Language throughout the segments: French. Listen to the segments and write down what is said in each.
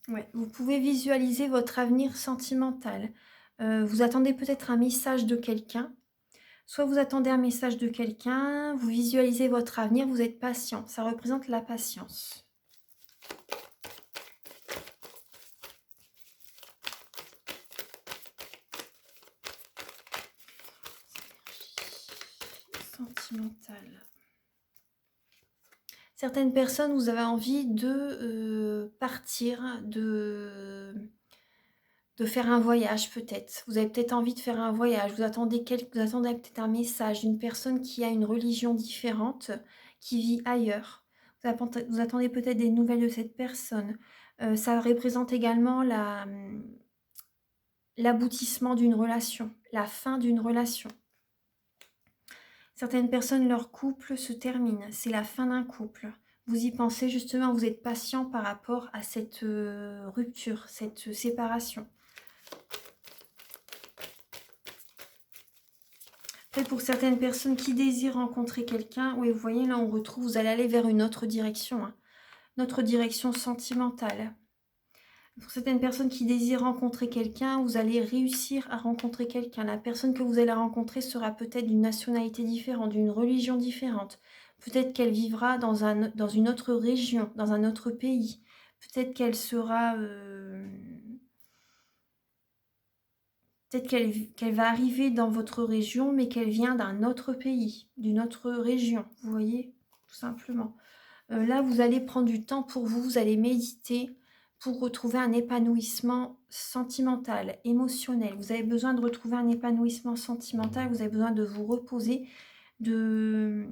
Ouais, vous pouvez visualiser votre avenir sentimental. Vous attendez peut-être un message de quelqu'un. Soit vous attendez un message de quelqu'un, vous visualisez votre avenir, vous êtes patient. Ça représente la patience. Sentimentale. Certaines personnes, vous avez envie de partir, de faire un voyage peut-être. Vous avez peut-être envie de faire un voyage. Vous attendez peut-être un message d'une personne qui a une religion différente, qui vit ailleurs. Vous attendez peut-être des nouvelles de cette personne. Ça représente également l'aboutissement d'une relation, la fin d'une relation. Certaines personnes, leur couple se termine. C'est la fin d'un couple. Vous y pensez justement, vous êtes patient par rapport à cette rupture, cette séparation. Après, pour certaines personnes qui désirent rencontrer quelqu'un, oui, vous voyez, là, on retrouve, vous allez aller vers une autre direction, hein, notre direction sentimentale. Pour certaines personnes qui désirent rencontrer quelqu'un, vous allez réussir à rencontrer quelqu'un. La personne que vous allez rencontrer sera peut-être d'une nationalité différente, d'une religion différente. Peut-être qu'elle vivra dans une autre région, dans un autre pays. Peut-être qu'elle sera... Peut-être qu'elle va arriver dans votre région, mais qu'elle vient d'un autre pays, d'une autre région, vous voyez, tout simplement. Là, vous allez prendre du temps pour vous, vous allez méditer pour retrouver un épanouissement sentimental, émotionnel. Vous avez besoin de retrouver un épanouissement sentimental, vous avez besoin de vous reposer, vous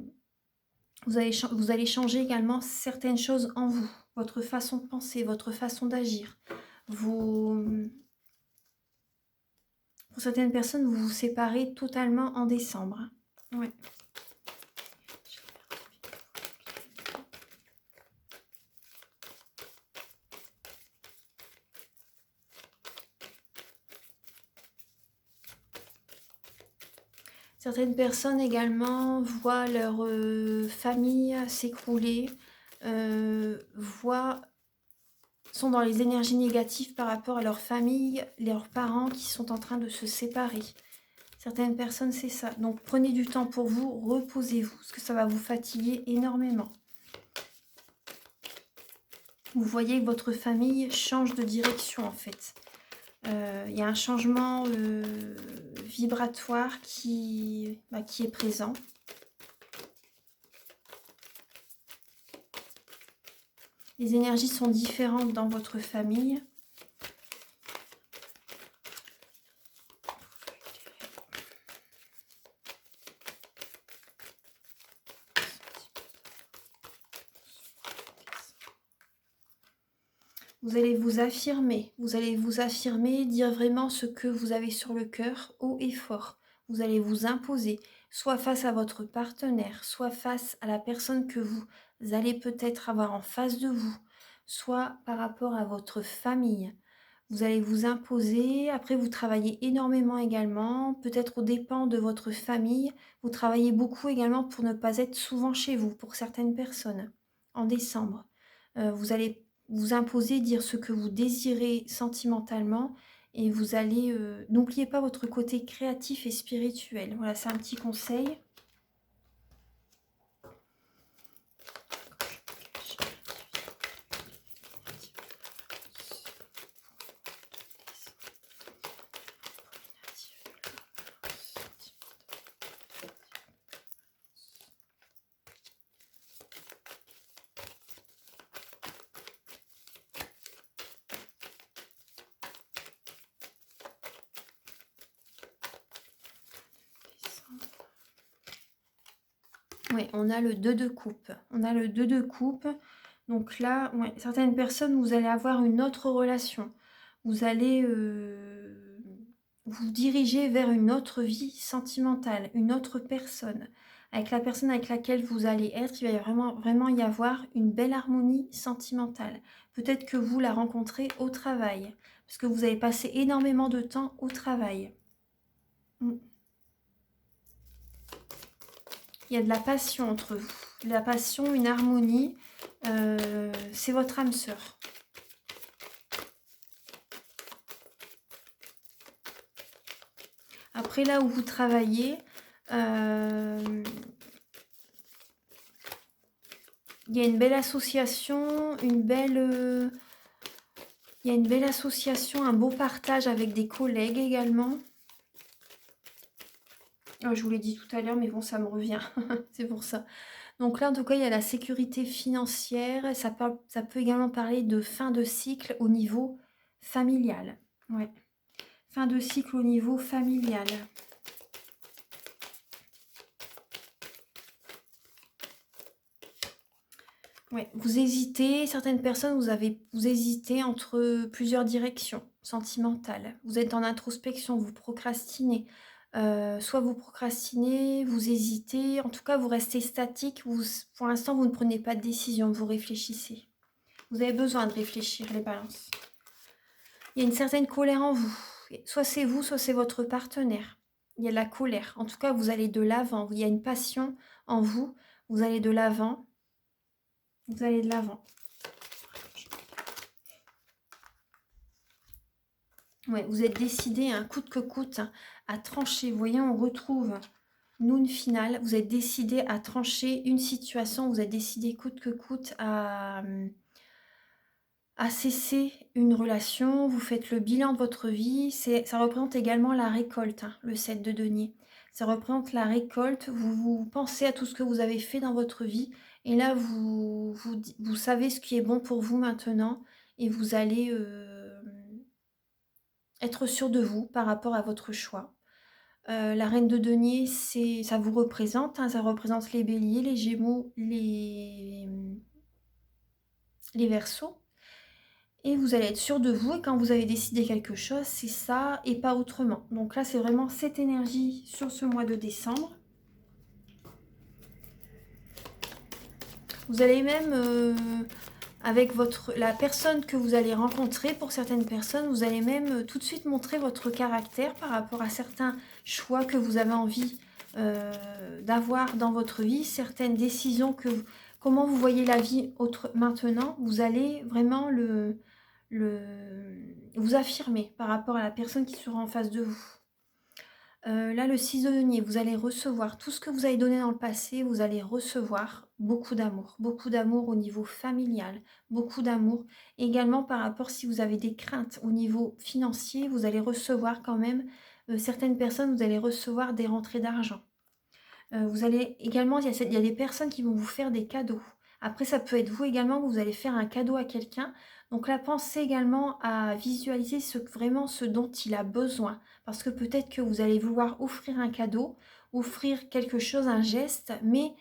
allez changer également certaines choses en vous, votre façon de penser, votre façon d'agir. Pour certaines personnes, vous vous séparez totalement en décembre. Ouais. Certaines personnes également voient leur famille s'écrouler, sont dans les énergies négatives par rapport à leur famille, leurs parents qui sont en train de se séparer. Certaines personnes, c'est ça. Donc prenez du temps pour vous, reposez-vous, parce que ça va vous fatiguer énormément. Vous voyez que votre famille change de direction en fait. Il y a un changement vibratoire qui est présent. Les énergies sont différentes dans votre famille. Vous allez vous affirmer, dire vraiment ce que vous avez sur le cœur, haut et fort. Vous allez vous imposer, soit face à votre partenaire, soit face à la personne que vous allez peut-être avoir en face de vous, soit par rapport à votre famille. Vous allez vous imposer, après vous travaillez énormément également, peut-être aux dépens de votre famille. Vous travaillez beaucoup également pour ne pas être souvent chez vous, pour certaines personnes, en décembre. Vous allez vous imposer, dire ce que vous désirez sentimentalement et vous allez... n'oubliez pas votre côté créatif et spirituel. Voilà, c'est un petit conseil. Oui, on a le 2 de coupe. On a le 2 de coupe. Donc là, ouais, certaines personnes, vous allez avoir une autre relation. Vous allez vous diriger vers une autre vie sentimentale, une autre personne. Avec la personne avec laquelle vous allez être, il va vraiment y avoir une belle harmonie sentimentale. Peut-être que vous la rencontrez au travail, parce que vous avez passé énormément de temps au travail. Il y a de la passion entre vous. De la passion, une harmonie. C'est votre âme sœur. Après, là où vous travaillez, euh, il y a une belle association, il y a une belle association, un beau partage avec des collègues également. Je vous l'ai dit tout à l'heure, mais bon, ça me revient. C'est pour ça. Donc là, en tout cas, il y a la sécurité financière. Ça peut également parler de fin de cycle au niveau familial. Ouais. Fin de cycle au niveau familial. Ouais. Vous hésitez, certaines personnes, vous hésitez entre plusieurs directions sentimentales. Vous êtes en introspection, vous procrastinez. Soit vous procrastinez, vous hésitez, en tout cas vous restez statique, pour l'instant vous ne prenez pas de décision, vous réfléchissez. Vous avez besoin de réfléchir, les balances. Il y a une certaine colère en vous. Soit c'est vous, soit c'est votre partenaire. Il y a de la colère. En tout cas, vous allez de l'avant. Il y a une passion en vous. Vous allez de l'avant. Vous allez de l'avant. Ouais, vous êtes décidé, coûte que coûte, à trancher. Vous voyez, on retrouve une finale. Vous êtes décidé à trancher une situation. Vous êtes décidé coûte que coûte à cesser une relation. Vous faites le bilan de votre vie. Ça représente également la récolte, le 7 de denier. Ça représente la récolte. Vous pensez à tout ce que vous avez fait dans votre vie. Et là, vous savez ce qui est bon pour vous maintenant. Et vous allez être sûr de vous par rapport à votre choix. La reine de denier, ça vous représente. Ça représente les béliers, les gémeaux, les verseaux. Et vous allez être sûr de vous. Et quand vous avez décidé quelque chose, c'est ça et pas autrement. Donc là, c'est vraiment cette énergie sur ce mois de décembre. Vous allez même... avec la personne que vous allez rencontrer, pour certaines personnes, vous allez même tout de suite montrer votre caractère par rapport à certains choix que vous avez envie d'avoir dans votre vie, certaines décisions comment vous voyez la vie maintenant, vous allez vraiment vous affirmer par rapport à la personne qui sera en face de vous. Là, le 6 de denier, vous allez recevoir tout ce que vous avez donné dans le passé, vous allez recevoir beaucoup d'amour au niveau familial, beaucoup d'amour. Également par rapport, si vous avez des craintes au niveau financier, vous allez recevoir quand même, certaines personnes, vous allez recevoir des rentrées d'argent. Vous allez également, il y a des personnes qui vont vous faire des cadeaux. Après, ça peut être vous également, vous allez faire un cadeau à quelqu'un. Donc là, pensez également à visualiser vraiment ce dont il a besoin. Parce que peut-être que vous allez vouloir offrir un cadeau, offrir quelque chose, un geste, mais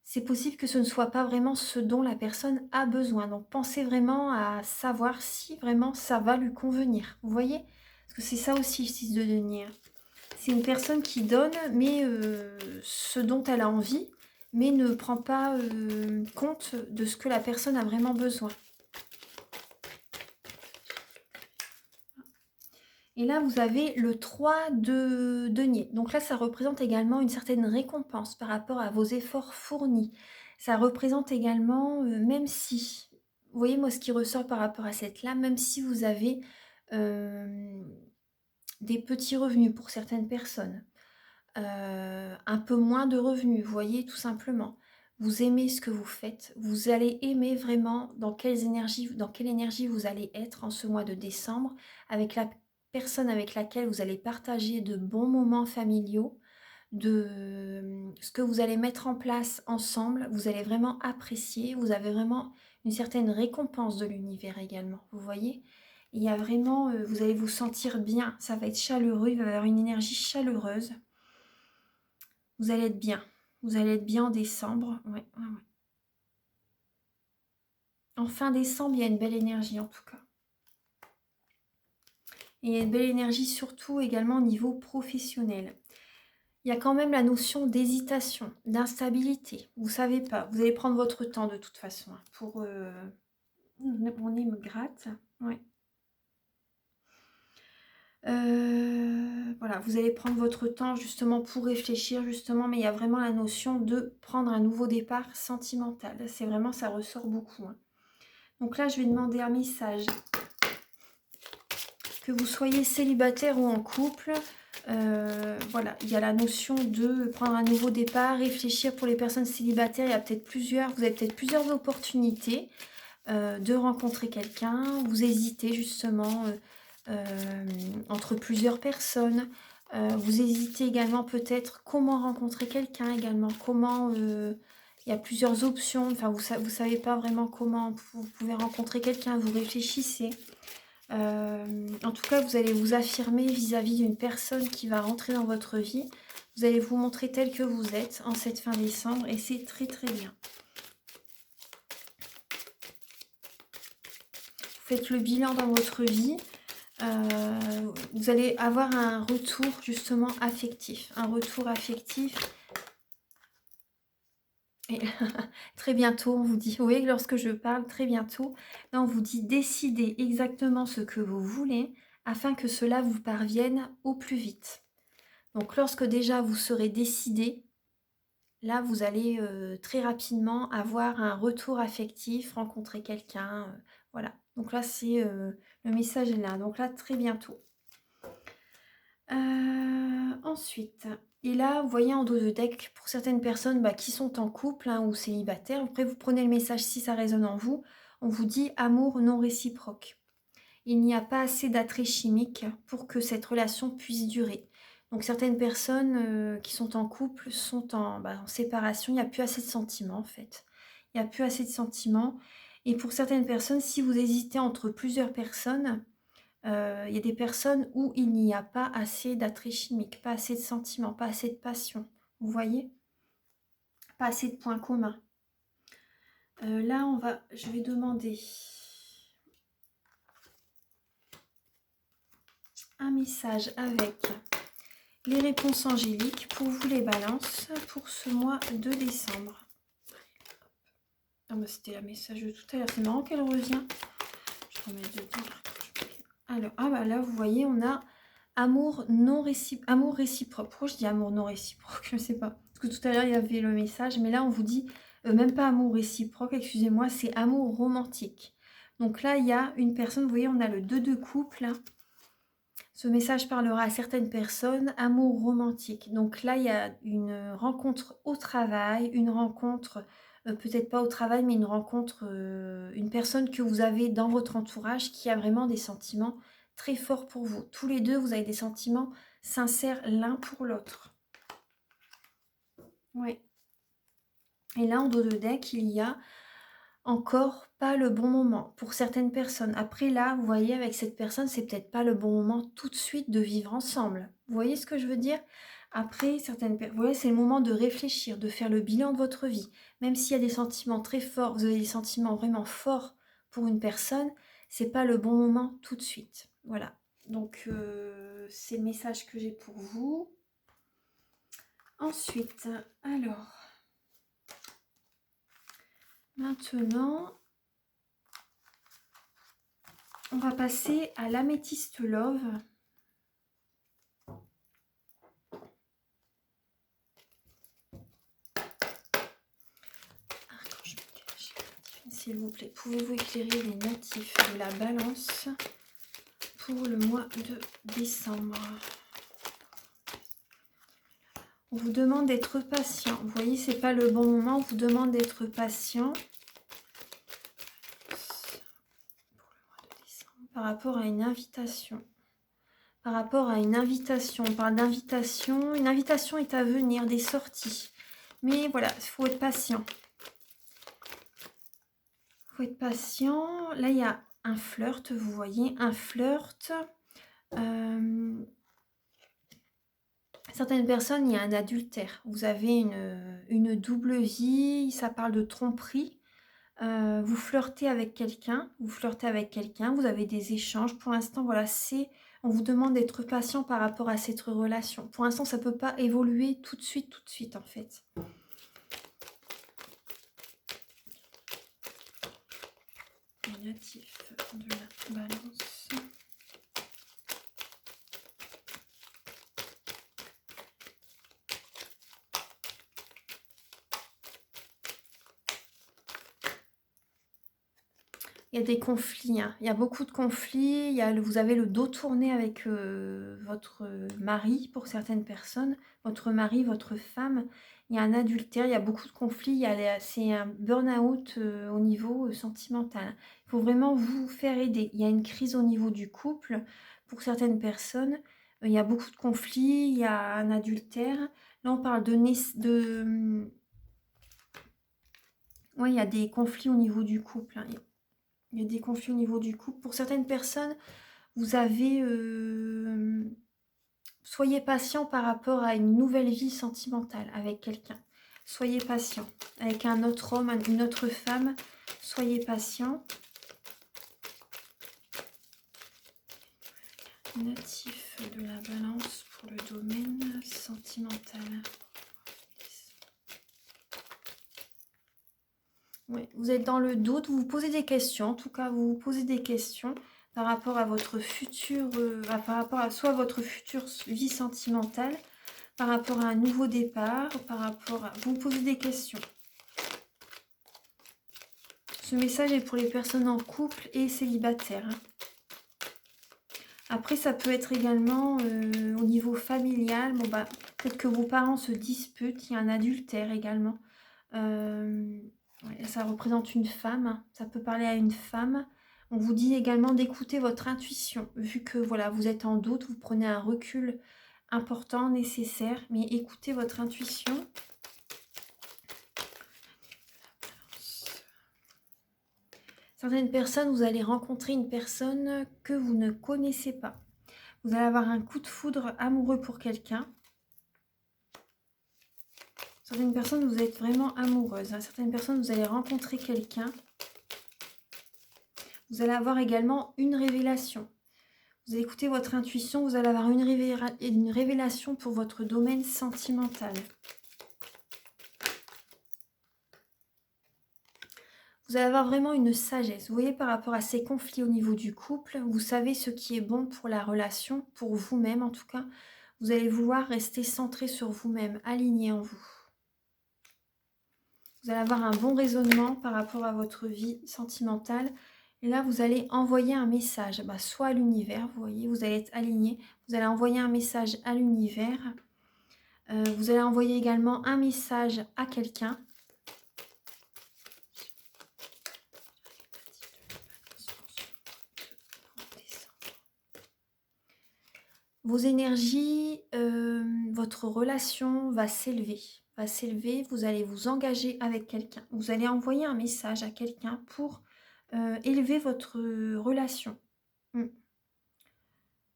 c'est possible que ce ne soit pas vraiment ce dont la personne a besoin. Donc pensez vraiment à savoir si vraiment ça va lui convenir. Vous voyez? Parce que c'est ça aussi le 6 de denier. C'est une personne qui donne, mais ce dont elle a envie, mais ne prend pas compte de ce que la personne a vraiment besoin. Et là, vous avez le 3 de denier. Donc là, ça représente également une certaine récompense par rapport à vos efforts fournis. Ça représente également, même si, vous voyez, moi, ce qui ressort par rapport à cette là, même si vous avez des petits revenus pour certaines personnes, un peu moins de revenus, vous voyez, tout simplement. Vous aimez ce que vous faites, vous allez aimer vraiment dans quelle énergie vous allez être en ce mois de décembre, avec la personne avec laquelle vous allez partager de bons moments familiaux, de ce que vous allez mettre en place ensemble, vous allez vraiment apprécier, vous avez vraiment une certaine récompense de l'univers également, vous voyez. Il y a vraiment, vous allez vous sentir bien, ça va être chaleureux, il va y avoir une énergie chaleureuse. Vous allez être bien. Vous allez être bien en décembre. Ouais. En fin décembre, il y a une belle énergie en tout cas. Et il y a une belle énergie surtout également au niveau professionnel. Il y a quand même la notion d'hésitation, d'instabilité. Vous ne savez pas. Vous allez prendre votre temps de toute façon. Pour... Mon nez me gratte. Ouais. Voilà, vous allez prendre votre temps justement pour réfléchir justement, mais il y a vraiment la notion de prendre un nouveau départ sentimental. C'est vraiment, ça ressort beaucoup. Donc là, je vais demander un message. Que vous soyez célibataire ou en couple, Voilà, il y a la notion de prendre un nouveau départ, réfléchir pour les personnes célibataires. Il y a peut-être vous avez peut-être plusieurs opportunités de rencontrer quelqu'un. Vous hésitez justement entre plusieurs personnes. Vous hésitez également peut-être comment rencontrer quelqu'un également. Comment il y a plusieurs options. Enfin, vous savez pas vraiment comment vous pouvez rencontrer quelqu'un. Vous réfléchissez. En tout cas, vous allez vous affirmer vis-à-vis d'une personne qui va rentrer dans votre vie. Vous allez vous montrer tel que vous êtes en cette fin décembre et c'est très très bien. Vous faites le bilan dans votre vie. Vous allez avoir un retour justement affectif. Un retour affectif. Et très bientôt, on vous dit, oui, lorsque je parle, très bientôt, là on vous dit décidez exactement ce que vous voulez afin que cela vous parvienne au plus vite. Donc lorsque déjà vous serez décidé, là vous allez très rapidement avoir un retour affectif, rencontrer quelqu'un, voilà. Donc là c'est le message est là, donc là très bientôt. Ensuite, et là, vous voyez en dos de deck, pour certaines personnes qui sont en couple ou célibataires, après vous prenez le message si ça résonne en vous, on vous dit amour non réciproque. Il n'y a pas assez d'attrait chimique pour que cette relation puisse durer. Donc certaines personnes qui sont en couple sont en séparation, il n'y a plus assez de sentiments en fait. Il n'y a plus assez de sentiments. Et pour certaines personnes, si vous hésitez entre plusieurs personnes, il y a des personnes où il n'y a pas assez d'attrait chimique, pas assez de sentiments, pas assez de passion. Vous voyez? Pas assez de points communs. Là, je vais demander un message avec les réponses angéliques pour vous les balances pour ce mois de décembre. Ah bah c'était la message de tout à l'heure. C'est marrant qu'elle revient. Je remets dedans. Alors, là, vous voyez, on a amour réciproque. Pourquoi je dis amour non réciproque? Je ne sais pas. Parce que tout à l'heure, il y avait le message. Mais là, on vous dit, même pas amour réciproque, excusez-moi, c'est amour romantique. Donc là, il y a une personne, vous voyez, on a le 2 de couple. Là. Ce message parlera à certaines personnes, amour romantique. Donc là, il y a une rencontre au travail, une rencontre, peut-être pas au travail, mais une rencontre, une personne que vous avez dans votre entourage qui a vraiment des sentiments très forts pour vous. Tous les deux, vous avez des sentiments sincères l'un pour l'autre. Oui. Et là, en dos de deck, il y a encore pas le bon moment pour certaines personnes. Après là, vous voyez, avec cette personne, c'est peut-être pas le bon moment tout de suite de vivre ensemble. Vous voyez ce que je veux dire? Après, vous voyez, c'est le moment de réfléchir, de faire le bilan de votre vie. Même s'il y a des sentiments très forts, vous avez des sentiments vraiment forts pour une personne, c'est pas le bon moment tout de suite. Voilà. Donc, c'est le message que j'ai pour vous. Ensuite, alors... Maintenant, on va passer à l'améthyste love. S'il vous plaît, pouvez-vous éclairer les natifs de la balance pour le mois de décembre? On vous demande d'être patient. Vous voyez, c'est pas le bon moment. On vous demande d'être patient par rapport à une invitation. Par rapport à une invitation, on parle d'invitation. Une invitation est à venir, des sorties. Mais voilà, il faut être patient. Il faut être patient. Là, il y a un flirt, vous voyez, un flirt. Certaines personnes, il y a un adultère. Vous avez une double vie, ça parle de tromperie. Vous flirtez avec quelqu'un, vous avez des échanges. Pour l'instant, voilà, on vous demande d'être patient par rapport à cette relation. Pour l'instant, ça ne peut pas évoluer tout de suite, en fait. Les natifs de la balance. Il y a des conflits, hein. Il y a beaucoup de conflits. Vous avez le dos tourné avec votre mari pour certaines personnes, votre mari, votre femme. Il y a un adultère, il y a beaucoup de conflits. C'est un burn-out au niveau sentimental. Il faut vraiment vous faire aider. Il y a une crise au niveau du couple pour certaines personnes. Il y a beaucoup de conflits, il y a un adultère. Là, on parle ouais, il y a des conflits au niveau du couple, hein. Il y a des conflits au niveau du couple. Pour certaines personnes, vous avez... soyez patient par rapport à une nouvelle vie sentimentale avec quelqu'un. Soyez patient. Avec un autre homme, une autre femme, soyez patient. Natif de la balance pour le domaine sentimental. Ouais, vous êtes dans le doute, vous vous posez des questions. En tout cas, vous vous posez des questions par rapport à votre futur, par rapport à soit votre future vie sentimentale, par rapport à un nouveau départ, par rapport à... Vous vous posez des questions. Ce message est pour les personnes en couple et célibataires, hein. Après, ça peut être également au niveau familial. Bon, bah, peut-être que vos parents se disputent. Il y a un adultère également. Ouais, ça représente une femme, hein. Ça peut parler à une femme. On vous dit également d'écouter votre intuition. Vu que voilà, vous êtes en doute, vous prenez un recul important, nécessaire. Mais écoutez votre intuition. Certaines personnes, vous allez rencontrer une personne que vous ne connaissez pas. Vous allez avoir un coup de foudre amoureux pour quelqu'un. Certaines personnes, vous êtes vraiment amoureuses, hein. Certaines personnes, vous allez rencontrer quelqu'un. Vous allez avoir également une révélation. Vous allez écouter votre intuition, vous allez avoir une révélation pour votre domaine sentimental. Vous allez avoir vraiment une sagesse. Vous voyez, par rapport à ces conflits au niveau du couple, vous savez ce qui est bon pour la relation, pour vous-même en tout cas. Vous allez vouloir rester centré sur vous-même, aligné en vous. Vous allez avoir un bon raisonnement par rapport à votre vie sentimentale. Et là, vous allez envoyer un message, soit à l'univers, vous voyez, vous allez être aligné. Vous allez envoyer un message à l'univers. Vous allez envoyer également un message à quelqu'un. Vos énergies, votre relation va s'élever. Vous allez vous engager avec quelqu'un. Vous allez envoyer un message à quelqu'un pour élever votre relation.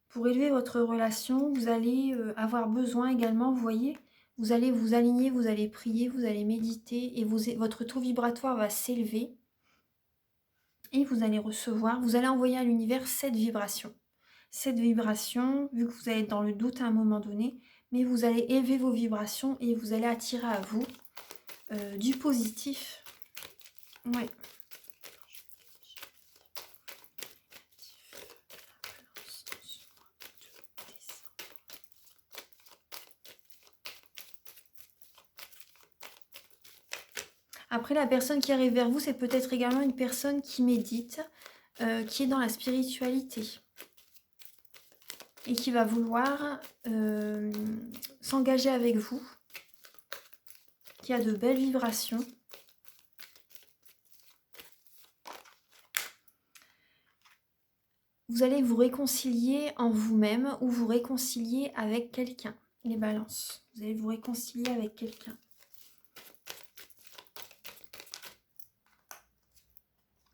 Pour élever votre relation, vous allez avoir besoin également, vous voyez, vous allez vous aligner, vous allez prier, vous allez méditer et votre taux vibratoire va s'élever. Et vous allez recevoir, vous allez envoyer à l'univers cette vibration. Cette vibration, vu que vous allez être dans le doute à un moment donné, mais vous allez élever vos vibrations et vous allez attirer à vous du positif. Ouais. Après, la personne qui arrive vers vous, c'est peut-être également une personne qui médite, qui est dans la spiritualité et qui va vouloir s'engager avec vous, qui a de belles vibrations. Vous allez vous réconcilier en vous-même ou vous réconcilier avec quelqu'un. Les balances. Vous allez vous réconcilier avec quelqu'un.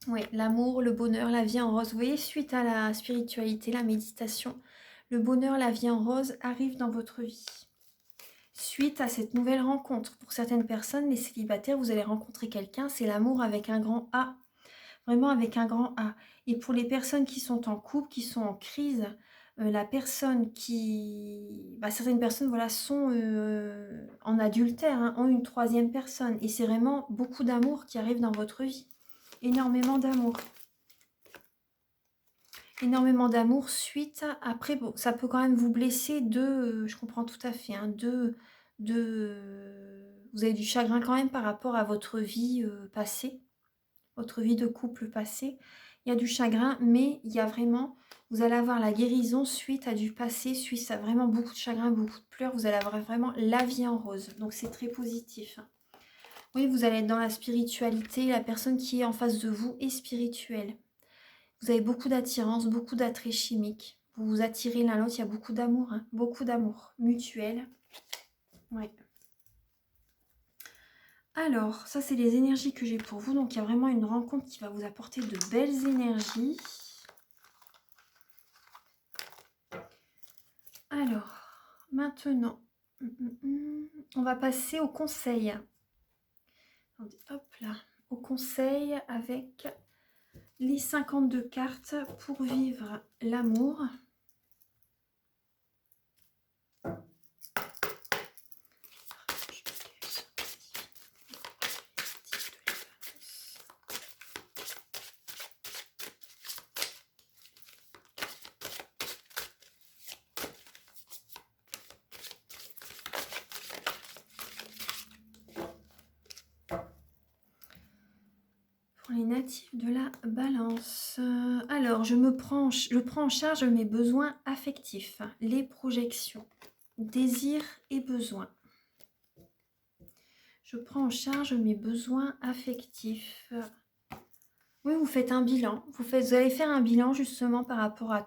Oui, l'amour, le bonheur, la vie en rose. Vous voyez, suite à la spiritualité, la méditation, le bonheur, la vie en rose arrive dans votre vie. Suite à cette nouvelle rencontre, pour certaines personnes, les célibataires, vous allez rencontrer quelqu'un, c'est l'amour avec un grand A. Vraiment avec un grand A. Et pour les personnes qui sont en couple, qui sont en crise, la personne qui... certaines personnes voilà, sont en adultère, hein, ont une troisième personne. Et c'est vraiment beaucoup d'amour qui arrive dans votre vie. Énormément d'amour. Énormément d'amour suite. Après, bon, ça peut quand même vous blesser je comprends tout à fait, hein, vous avez du chagrin quand même par rapport à votre vie passée, votre vie de couple passée. il y a du chagrin, mais il y a vraiment, vous allez avoir la guérison suite à du passé, suite à vraiment beaucoup de chagrin, beaucoup de pleurs. Vous allez avoir vraiment la vie en rose. Donc c'est très positif. Oui, vous allez être dans la spiritualité. La personne qui est en face de vous est spirituelle. Vous avez beaucoup d'attirance, beaucoup d'attrait chimique. Vous vous attirez l'un l'autre. Il y a beaucoup d'amour, hein, beaucoup d'amour mutuel. Ouais. Alors, ça, c'est les énergies que j'ai pour vous. Donc, il y a vraiment une rencontre qui va vous apporter de belles énergies. Alors, maintenant, on va passer au conseil. Attendez, hop là. Au conseil avec les 52 cartes pour vivre l'amour. Les natifs de la balance. Alors, je prends en charge mes besoins affectifs, les projections, désirs et besoins. Je prends en charge mes besoins affectifs. Oui, vous faites un bilan. Vous allez faire un bilan justement par rapport à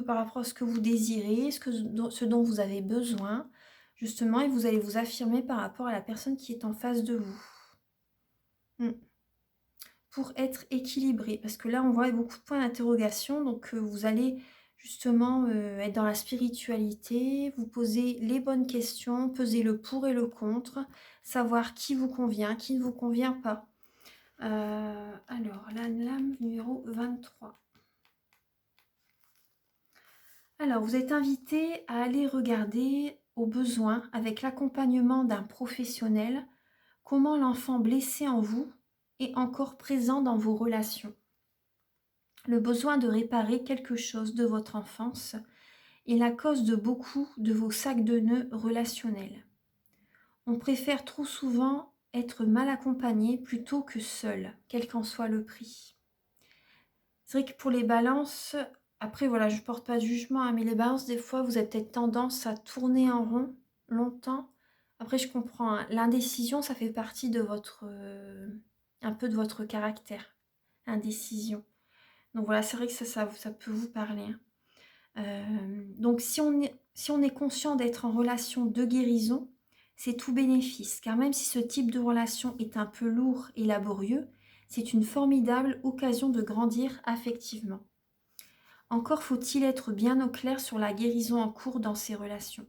par rapport à ce que vous désirez, ce dont vous avez besoin, justement, et vous allez vous affirmer par rapport à la personne qui est en face de vous. Pour être équilibré, parce que là on voit beaucoup de points d'interrogation, donc vous allez justement être dans la spiritualité, vous posez les bonnes questions, peser le pour et le contre, savoir qui vous convient, qui ne vous convient pas. Alors la lame numéro 23. Alors vous êtes invité à aller regarder au besoin, avec l'accompagnement d'un professionnel, comment l'enfant blessé en vous est encore présent dans vos relations. Le besoin de réparer quelque chose de votre enfance est la cause de beaucoup de vos sacs de nœuds relationnels. On préfère trop souvent être mal accompagné plutôt que seul, quel qu'en soit le prix. C'est vrai que pour les balances, après voilà, je ne porte pas de jugement, hein, mais les balances, des fois, vous avez peut-être tendance à tourner en rond longtemps. Après, je comprends, hein, l'indécision, ça fait partie de un peu de votre caractère, l'indécision. Donc voilà, c'est vrai que ça peut vous parler. Donc si on est conscient d'être en relation de guérison, c'est tout bénéfice. Car même si ce type de relation est un peu lourd et laborieux, c'est une formidable occasion de grandir affectivement. Encore faut-il être bien au clair sur la guérison en cours dans ces relations.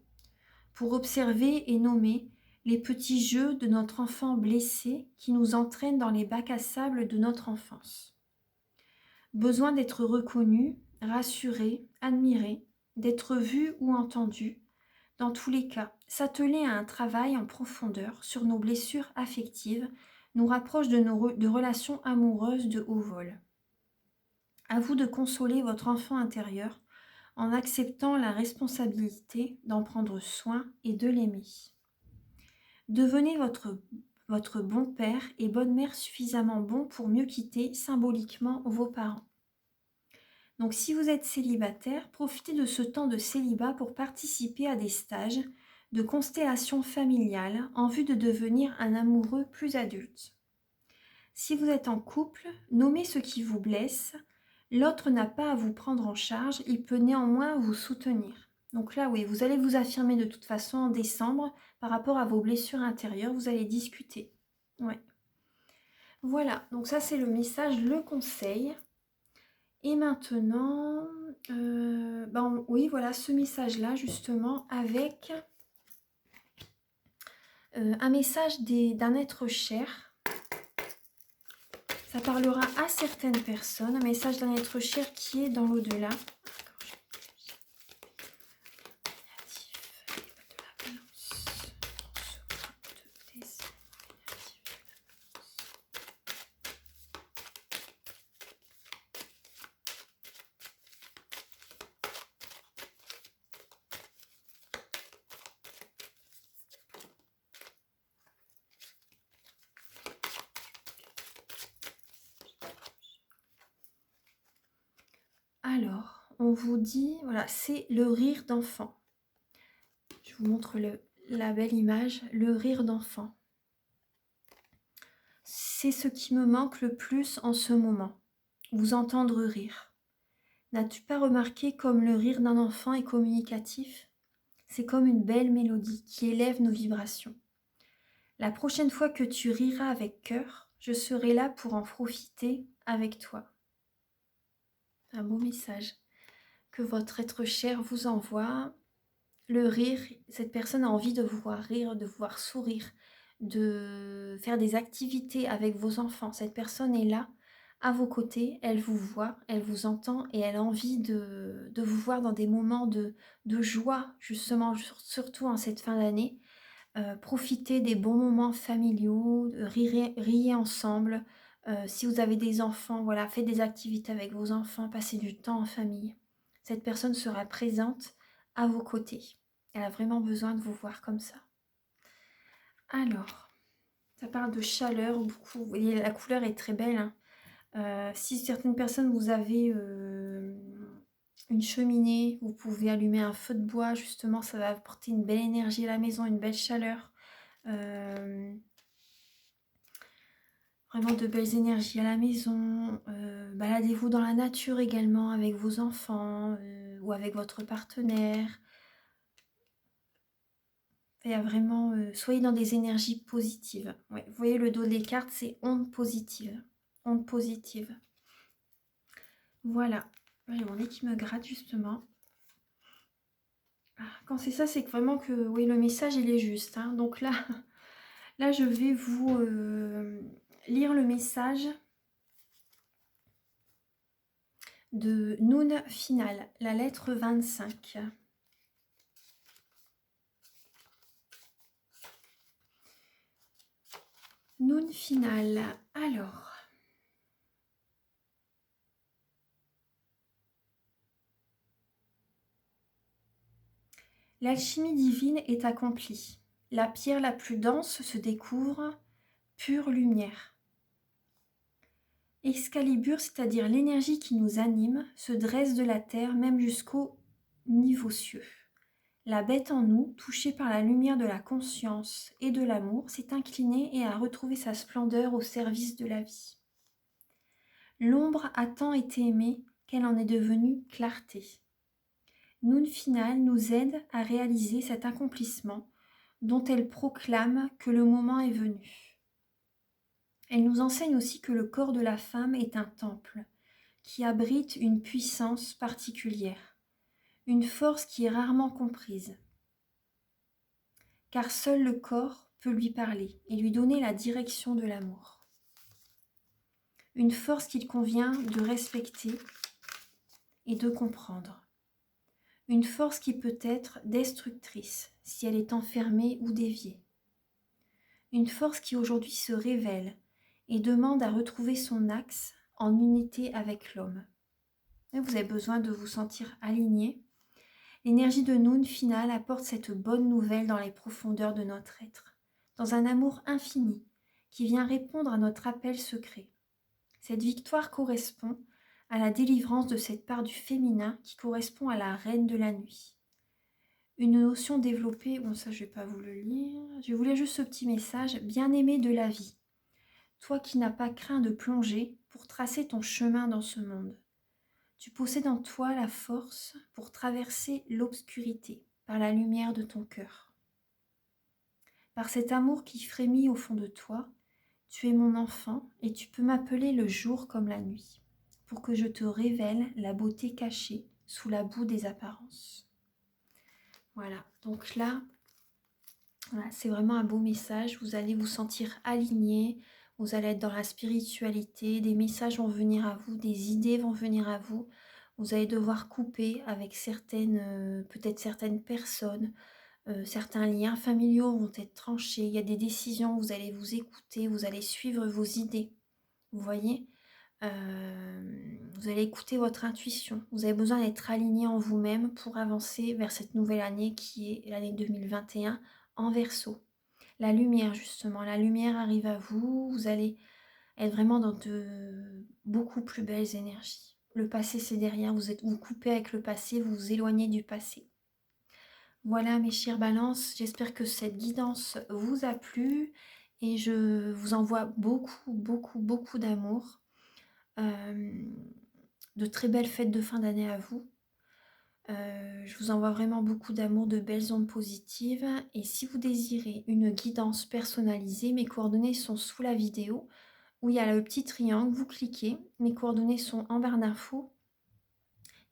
Pour observer et nommer les petits jeux de notre enfant blessé qui nous entraînent dans les bacs à sable de notre enfance. Besoin d'être reconnu, rassuré, admiré, d'être vu ou entendu. Dans tous les cas, s'atteler à un travail en profondeur sur nos blessures affectives nous rapproche de relations amoureuses de haut vol. À vous de consoler votre enfant intérieur en acceptant la responsabilité d'en prendre soin et de l'aimer. Devenez votre bon père et bonne mère suffisamment bon pour mieux quitter symboliquement vos parents. Donc si vous êtes célibataire, profitez de ce temps de célibat pour participer à des stages de constellation familiale en vue de devenir un amoureux plus adulte. Si vous êtes en couple, nommez ce qui vous blesse. L'autre n'a pas à vous prendre en charge, il peut néanmoins vous soutenir. Donc là, oui, vous allez vous affirmer de toute façon en décembre par rapport à vos blessures intérieures, vous allez discuter. Ouais. Voilà, donc ça c'est le message, le conseil. Et maintenant, oui, voilà ce message-là, justement, avec un message d'un être cher. Ça parlera à certaines personnes, un message d'un être cher qui est dans l'au-delà. Alors, on vous dit, voilà, c'est le rire d'enfant. Je vous montre la belle image, le rire d'enfant. C'est ce qui me manque le plus en ce moment, vous entendre rire. N'as-tu pas remarqué comme le rire d'un enfant est communicatif? C'est comme une belle mélodie qui élève nos vibrations. La prochaine fois que tu riras avec cœur, je serai là pour en profiter avec toi. Un beau message que votre être cher vous envoie. Le rire, cette personne a envie de vous voir rire, de vous voir sourire, de faire des activités avec vos enfants. Cette personne est là, à vos côtés, elle vous voit, elle vous entend et elle a envie de vous voir dans des moments de joie, justement, surtout en cette fin d'année. Profitez des bons moments familiaux, riez ensemble. Si vous avez des enfants, voilà, faites des activités avec vos enfants, passez du temps en famille. Cette personne sera présente à vos côtés. Elle a vraiment besoin de vous voir comme ça. Alors, ça parle de chaleur beaucoup. Vous voyez, la couleur est très belle, hein. Si certaines personnes, vous avez une cheminée, vous pouvez allumer un feu de bois, justement, ça va apporter une belle énergie à la maison, une belle chaleur. Vraiment de belles énergies à la maison. Baladez-vous dans la nature également avec vos enfants ou avec votre partenaire. Il y a vraiment, soyez dans des énergies positives. Ouais, vous voyez le dos des cartes, c'est onde positive. Onde positive. Voilà. J'ai mon nez qui me gratte justement. Quand c'est ça, c'est que vraiment que oui, le message il est juste, hein. Donc là, là, je vais vous lire le message de Noun Final, la lettre 25. Noun Final. Alors. L'alchimie divine est accomplie. La pierre la plus dense se découvre, pure lumière. Excalibur, c'est-à-dire l'énergie qui nous anime, se dresse de la terre même jusqu'au niveau cieux. La bête en nous, touchée par la lumière de la conscience et de l'amour, s'est inclinée et a retrouvé sa splendeur au service de la vie. L'ombre a tant été aimée qu'elle en est devenue clarté. Noun Final nous aide à réaliser cet accomplissement dont elle proclame que le moment est venu. Elle nous enseigne aussi que le corps de la femme est un temple qui abrite une puissance particulière, une force qui est rarement comprise. Car seul le corps peut lui parler et lui donner la direction de l'amour. Une force qu'il convient de respecter et de comprendre. Une force qui peut être destructrice si elle est enfermée ou déviée. Une force qui aujourd'hui se révèle et demande à retrouver son axe en unité avec l'homme. Vous avez besoin de vous sentir aligné. L'énergie de Noun Final apporte cette bonne nouvelle dans les profondeurs de notre être, dans un amour infini qui vient répondre à notre appel secret. Cette victoire correspond à la délivrance de cette part du féminin qui correspond à la reine de la nuit. Une notion développée, bon ça je ne vais pas vous le lire, je voulais juste ce petit message, bien-aimé de la vie. Toi qui n'as pas craint de plonger pour tracer ton chemin dans ce monde. Tu possèdes en toi la force pour traverser l'obscurité par la lumière de ton cœur. Par cet amour qui frémit au fond de toi, tu es mon enfant et tu peux m'appeler le jour comme la nuit, pour que je te révèle la beauté cachée sous la boue des apparences. Voilà, donc là, voilà, c'est vraiment un beau message. Vous allez vous sentir aligné, vous allez être dans la spiritualité, des messages vont venir à vous, des idées vont venir à vous. Vous allez devoir couper avec certaines, peut-être certaines personnes, certains liens familiaux vont être tranchés. Il y a des décisions, vous allez vous écouter, vous allez suivre vos idées. Vous voyez, vous allez écouter votre intuition. Vous avez besoin d'être aligné en vous-même pour avancer vers cette nouvelle année qui est l'année 2021 en Verseau. La lumière justement, la lumière arrive à vous. Vous allez être vraiment dans de beaucoup plus belles énergies. Le passé, c'est derrière, vous coupez avec le passé, vous vous éloignez du passé. Voilà mes chères balances, j'espère que cette guidance vous a plu et je vous envoie beaucoup, beaucoup, beaucoup d'amour. Hem, de très belles fêtes de fin d'année à vous. Je vous envoie vraiment beaucoup d'amour, de belles ondes positives et si vous désirez une guidance personnalisée, mes coordonnées sont sous la vidéo où il y a le petit triangle, vous cliquez, mes coordonnées sont en barre d'infos.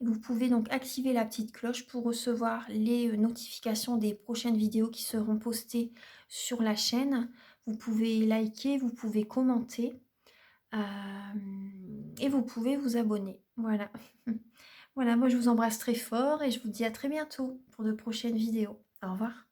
Vous pouvez donc activer la petite cloche pour recevoir les notifications des prochaines vidéos qui seront postées sur la chaîne. Vous pouvez liker, vous pouvez commenter et vous pouvez vous abonner. Voilà. Voilà, moi je vous embrasse très fort et je vous dis à très bientôt pour de prochaines vidéos. Au revoir.